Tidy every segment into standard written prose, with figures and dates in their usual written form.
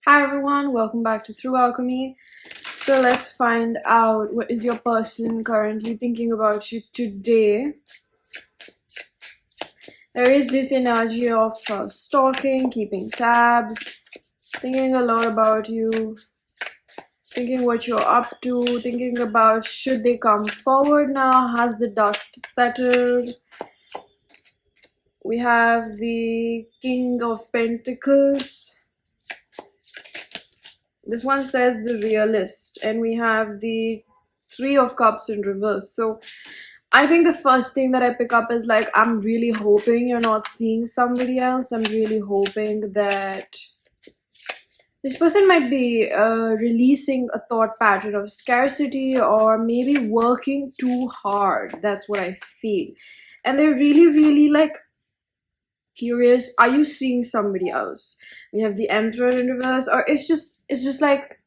Hi everyone, welcome back to Through Alchemy. So let's find out what is your person currently thinking about you today. There is this energy of stalking, keeping tabs, thinking a lot about you, thinking what you're up to, thinking about should they come forward now, has the dust settled. We have the King of Pentacles. This one says the realist, and we have the Three of Cups in reverse. So I think the first thing that I pick up is like, I'm really hoping you're not seeing somebody else. I'm really hoping that this person might be releasing a thought pattern of scarcity or maybe working too hard. That's what I feel. And they're really, really like curious, are you seeing somebody else? We have the Emperor in reverse, or it's just like,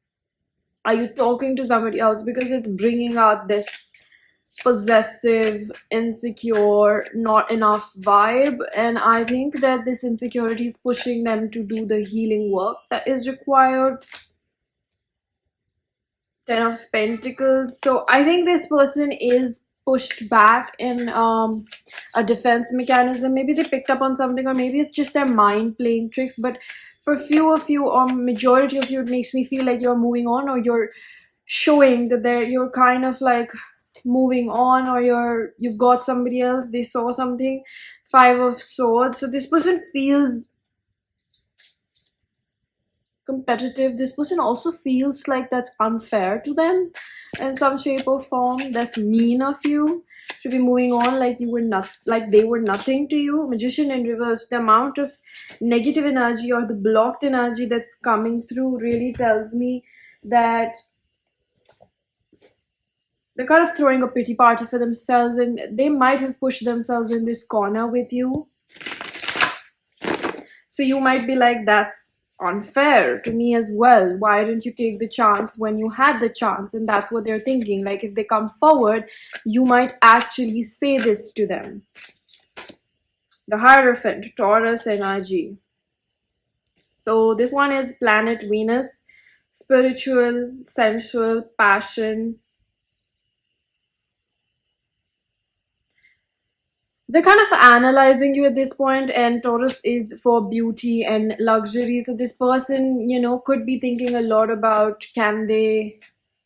are you talking to somebody else? Because it's bringing out this possessive, insecure, not enough vibe. And I think that this insecurity is pushing them to do the healing work that is required. Ten of Pentacles. So I think this person is pushed back in a defense mechanism. Maybe they picked up on something, or maybe it's just their mind playing tricks. But for few of you, or majority of you, it makes me feel like you're moving on, or you're showing that you're kind of like moving on, or you've got somebody else, they saw something. Five of Swords. So this person feels competitive. This person also feels like that's unfair to them in some shape or form. That's mean of you. Should be moving on like you were not, like they were nothing to you. Magician in reverse. The amount of negative energy or the blocked energy that's coming through really tells me that they're kind of throwing a pity party for themselves, and they might have pushed themselves in this corner with you. So you might be like, that's unfair to me as well. Why didn't you take the chance when you had the chance? And that's what they're thinking. Like, if they come forward, you might actually say this to them. The Hierophant, Taurus energy. So this one is planet Venus, spiritual, sensual, passion. They're kind of analyzing you at this point, and Taurus is for beauty and luxury. So this person, could be thinking a lot about, can they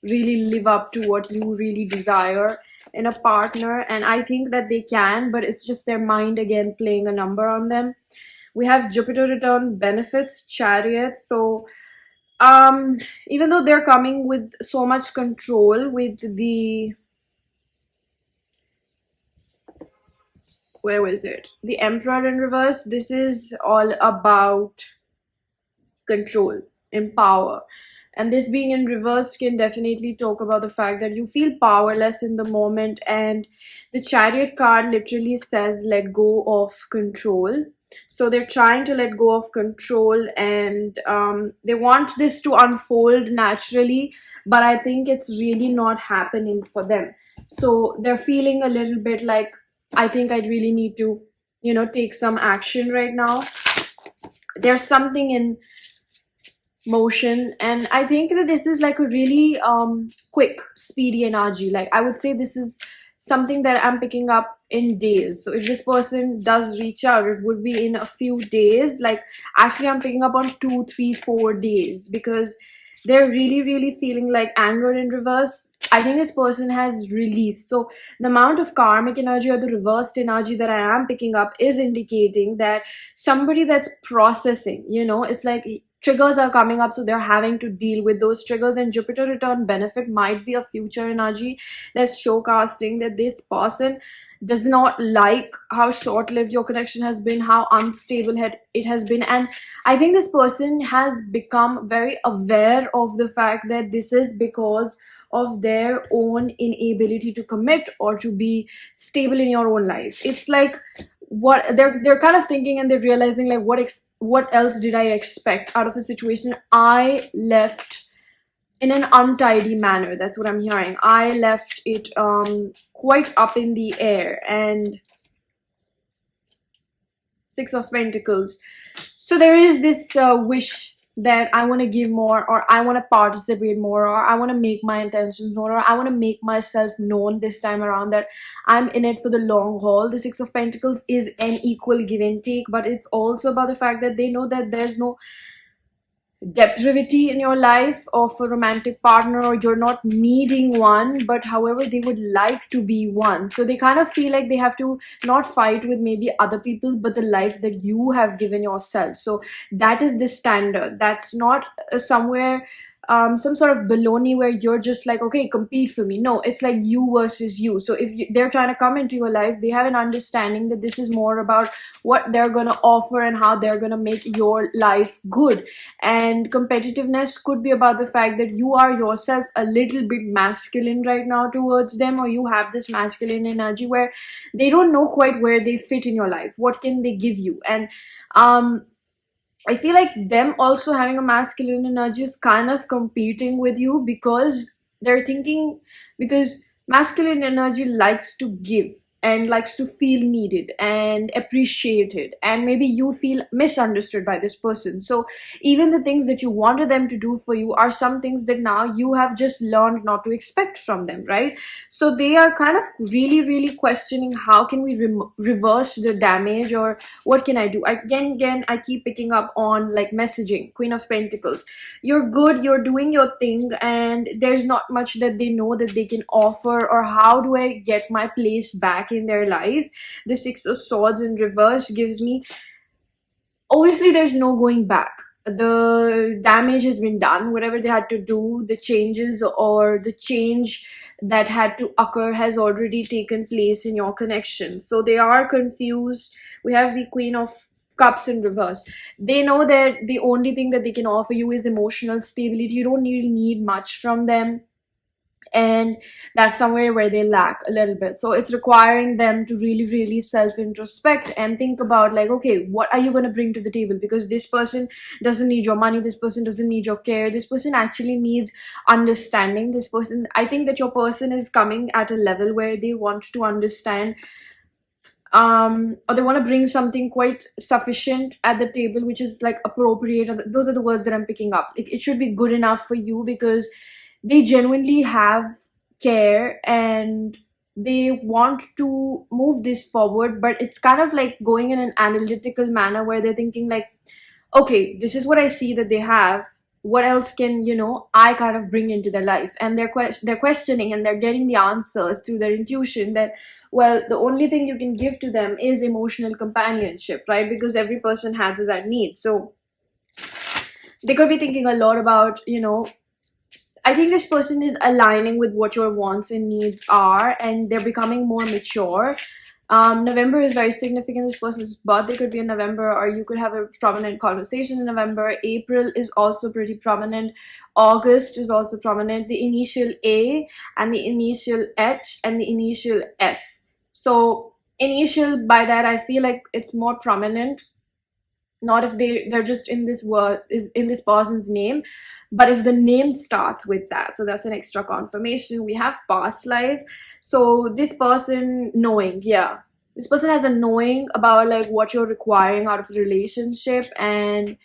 really live up to what you really desire in a partner? And I think that they can, but it's just their mind again playing a number on them. We have Jupiter return, benefits, Chariot. So even though they're coming with so much control, with the, where was it? The Emperor in reverse. This is all about control and power. And this being in reverse can definitely talk about the fact that you feel powerless in the moment. And the Chariot card literally says, let go of control. So they're trying to let go of control, and they want this to unfold naturally, but I think it's really not happening for them. So they're feeling a little bit like, I think I really need to, take some action right now. There's something in motion, and I think that this is like a really quick, speedy energy. Like, I would say this is something that I'm picking up in days. So if this person does reach out, it would be in a few days. Like, actually, I'm picking up on 2, 3, 4 days, because they're really, really feeling like anger in reverse. I think this person has released. So the amount of karmic energy or the reversed energy that I am picking up is indicating that somebody that's processing, it's like triggers are coming up, so they're having to deal with those triggers. And Jupiter return benefit might be a future energy that's showcasting that this person does not like how short-lived your connection has been, how unstable it has been. And I think this person has become very aware of the fact that this is because of their own inability to commit or to be stable in your own life. It's like, what they're kind of thinking, and they're realizing like, what else did I expect out of a situation I left in an untidy manner. That's what I'm hearing. I left it quite up in the air. And Six of Pentacles. So there is this wish that I want to give more, or I want to participate more, or I want to make my intentions known, or I want to make myself known this time around, that I'm in it for the long haul. The Six of Pentacles is an equal give and take, but it's also about the fact that they know that there's no depravity in your life of a romantic partner, or you're not needing one, but however they would like to be one. So they kind of feel like they have to not fight with maybe other people, but the life that you have given yourself. So that is the standard. That's not somewhere some sort of baloney where you're just like, okay, compete for me. No, it's like you versus you. So if they're trying to come into your life, they have an understanding that this is more about what they're going to offer and how they're going to make your life good. And competitiveness could be about the fact that you are yourself a little bit masculine right now towards them, or you have this masculine energy where they don't know quite where they fit in your life, what can they give you. And I feel like them also having a masculine energy is kind of competing with you, because they're thinking, because masculine energy likes to give and likes to feel needed and appreciated, and maybe you feel misunderstood by this person. So even the things that you wanted them to do for you are some things that now you have just learned not to expect from them, right? So they are kind of really questioning, how can we reverse the damage, or what can I do? Again, I keep picking up on like messaging, Queen of Pentacles. You're good, you're doing your thing, and there's not much that they know that they can offer, or how do I get my place back in their life? The Six of Swords in reverse gives me, obviously there's no going back. The damage has been done. Whatever they had to do, the changes or the change that had to occur has already taken place in your connection. So they are confused. We have the Queen of Cups in reverse. They know that the only thing that they can offer you is emotional stability. You don't really need much from them, and that's somewhere where they lack a little bit. So it's requiring them to really self introspect and think about, like, okay, what are you going to bring to the table? Because this person doesn't need your money, this person doesn't need your care, this person actually needs understanding. This person, I think that your person is coming at a level where they want to understand, or they want to bring something quite sufficient at the table, which is like appropriate. And those are the words that I'm picking up. It should be good enough for you, because they genuinely have care and they want to move this forward, but it's kind of like going in an analytical manner where they're thinking like, okay, this is what I see that they have, what else can, I kind of bring into their life? And they're questioning, and they're getting the answers through their intuition that, well, the only thing you can give to them is emotional companionship, right? Because every person has that need. So they could be thinking a lot about, I think this person is aligning with what your wants and needs are, and they're becoming more mature. November is very significant. This person's birthday could be in November, or you could have a prominent conversation in November. April is also pretty prominent. August is also prominent. The initial A and the initial H and the initial S. So initial, by that I feel like it's more prominent. Not if they're just in this word, is in this person's name, but if the name starts with that, so that's an extra confirmation. We have past life. So this person knowing, yeah, this person has a knowing about like what you're requiring out of a relationship, and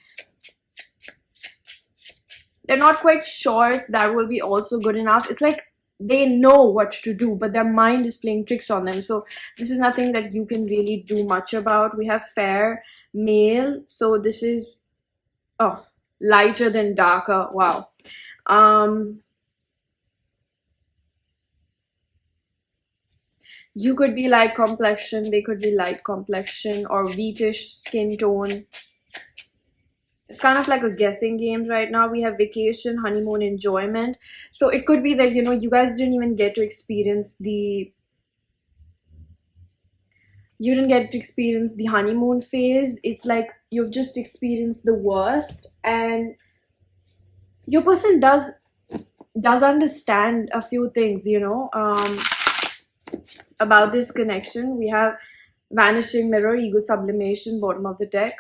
they're not quite sure if that will be also good enough. It's like they know what to do, but their mind is playing tricks on them. So this is nothing that you can really do much about. We have fair male. So this is, oh, lighter than darker. Wow. You could be light complexion, they could be light complexion or wheatish skin tone. It's kind of like a guessing game right now. We have vacation, honeymoon, enjoyment. So it could be that, you guys didn't even get to experience the honeymoon phase. It's like you've just experienced the worst, and your person does understand a few things, about this connection. We have vanishing mirror, ego sublimation, bottom of the deck.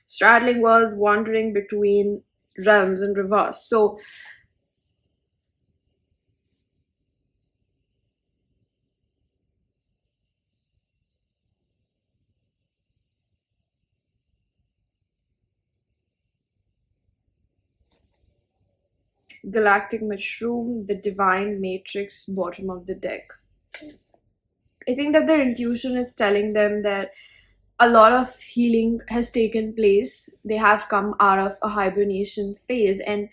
Straddling worlds, wandering between realms in reverse. So Galactic Mushroom, the Divine Matrix, bottom of the deck. I think that their intuition is telling them that a lot of healing has taken place. They have come out of a hibernation phase, and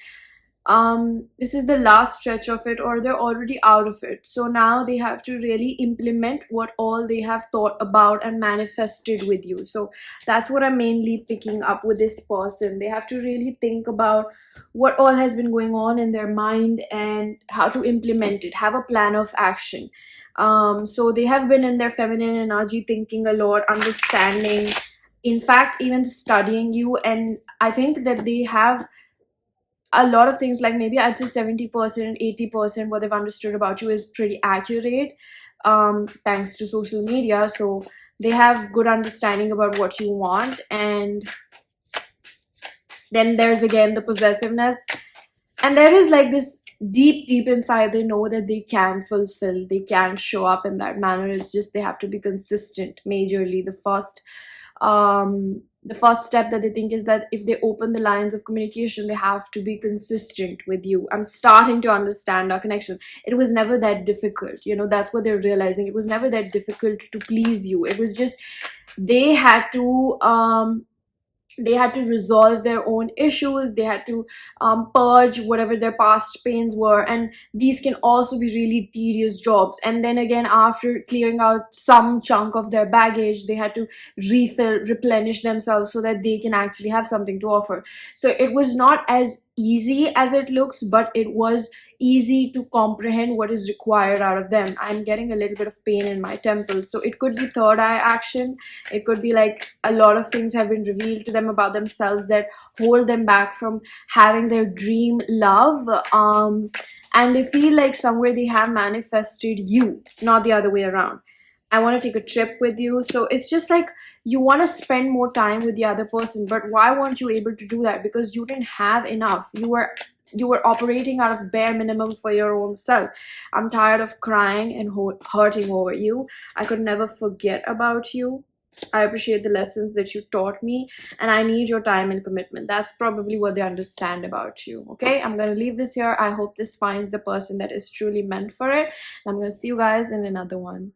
this is the last stretch of it, or they're already out of it. So now they have to really implement what all they have thought about and manifested with you. So that's what I'm mainly picking up with this person. They have to really think about what all has been going on in their mind and how to implement it, have a plan of action. So they have been in their feminine energy, thinking a lot, understanding, in fact even studying you. And I think that they have a lot of things, like maybe I'd say 70%, 80% what they've understood about you is pretty accurate, thanks to social media. So they have good understanding about what you want. And then there's again the possessiveness, and there is like this deep inside, they know that they can fulfill, they can show up in that manner. It's just they have to be consistent majorly. The first step that they think is that if they open the lines of communication, they have to be consistent with you. I'm starting to understand our connection. It was never that difficult, that's what they're realizing. It was never that difficult to please you. It was just they had to resolve their own issues. They had to purge whatever their past pains were, and these can also be really tedious jobs. And then again, after clearing out some chunk of their baggage, they had to replenish themselves so that they can actually have something to offer. So it was not as easy as it looks, but it was easy to comprehend what is required out of them. I'm getting a little bit of pain in my temple, so it could be third eye action. It could be like a lot of things have been revealed to them about themselves that hold them back from having their dream love, and they feel like somewhere they have manifested you, not the other way around. I want to take a trip with you. So it's just like you want to spend more time with the other person, but why weren't you able to do that? Because you didn't have enough. You were operating out of bare minimum for your own self. I'm tired of crying and hurting over you. I could never forget about you. I appreciate the lessons that you taught me, and I need your time and commitment. That's probably what they understand about you. Okay, I'm going to leave this here. I hope this finds the person that is truly meant for it. I'm going to see you guys in another one.